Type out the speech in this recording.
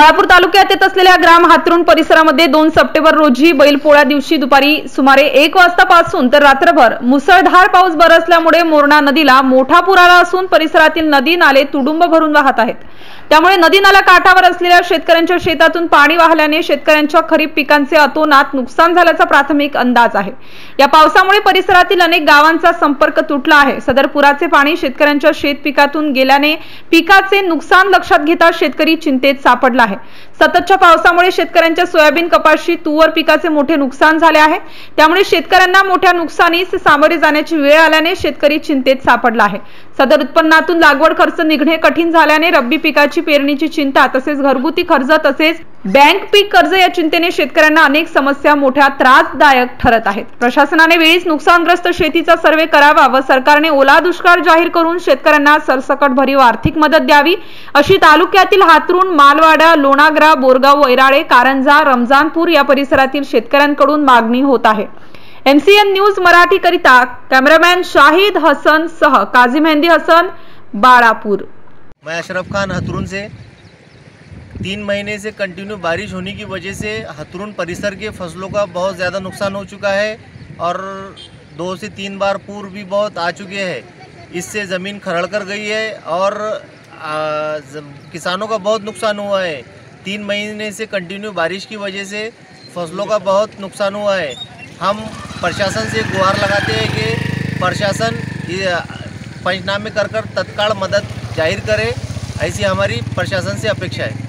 बाळापूर तालुक्यात येत असलेल्या ग्राम हातरुण परिसरामध्ये 2 सप्टेंबर रोजी बैलपोळा दिवशी दुपारी सुमारे 1 वाजतापासून तर रात्रभर मुसळधार पाऊस बरसल्यामुळे मोरणा नदीला मोठा पूर आला असून परिसरातील नदी नाले तुडुंब भरून वाहत आहेत। त्यामुळे नदी नाला काठावर असलेल्या शेतकऱ्यांच्या शेतातून पाणी वाहल्याने शेतकऱ्यांच्या खरीप पिकांचे अतोनात नुकसान झाल्याचा प्राथमिक अंदाज आहे। या पावसामुळे परिसरातील अनेक गावांचा संपर्क तुटला आहे। सदर पुराचे पाणी शेतकऱ्यांच्या शेत पिकातून गेल्याने पिकाचे नुकसान लक्षात घेता शेतकरी चिंतेत सापडला आहे। सततच्या पावसामुळे शेतकऱ्यांच्या सोयाबीन, कपाशी, तूर पिकाचे मोठे नुकसान झाले आहे। त्यामुळे शेतकऱ्यांना मोठ्या नुकसानीस सामोरे जाण्याची वेळ आल्याने शेतकरी चिंतेत सापडला आहे। सदर उत्पन्नातून लागवड खर्च निघणे कठीण झाल्याने रब्बी पिकाची पेरणीची चिंता तसेच घरगुती खर्च तसेच बँक पीक कर्ज या चिंतेने शेतकऱ्यांना अनेक समस्या मोठ्या त्रासदायक ठरत आहेत। प्रशासनाने वेळीच नुकसानग्रस्त शेतीचा सर्वे करावा व सरकारने ओला दुष्काळ जाहीर करून शेतकऱ्यांना सरसकट भरीव आर्थिक मदत द्यावी अशी तालुक्यातील हातरुण, मालवाडा, लोणागरा, बोरगाव, वैराळे, कारंजा, रमजानपूर या परिसरातील शेतकऱ्यांकडून मागणी होत आहे। MCN न्यूज मराठी करिता कैमरामैन शाहिद हसन सह काजी मेहंदी हसन, बाळापुर। मैं अशरफ खान हतरून से 3 महीने से कंटिन्यू बारिश होने की वजह से हतरून परिसर के फसलों का बहुत ज़्यादा नुकसान हो चुका है और 2 से 3 बार पूर भी बहुत आ चुके हैं। इससे ज़मीन खरड़ कर गई है और किसानों का बहुत नुकसान हुआ है। 3 महीने से कंटिन्यू बारिश की वजह से फसलों का बहुत नुकसान हुआ है। हम प्रशासन से गुहार लगाते हैं कि प्रशासन पंचनामे कर तत्काल मदद जाहिर करे, ऐसी हमारी प्रशासन से अपेक्षा है।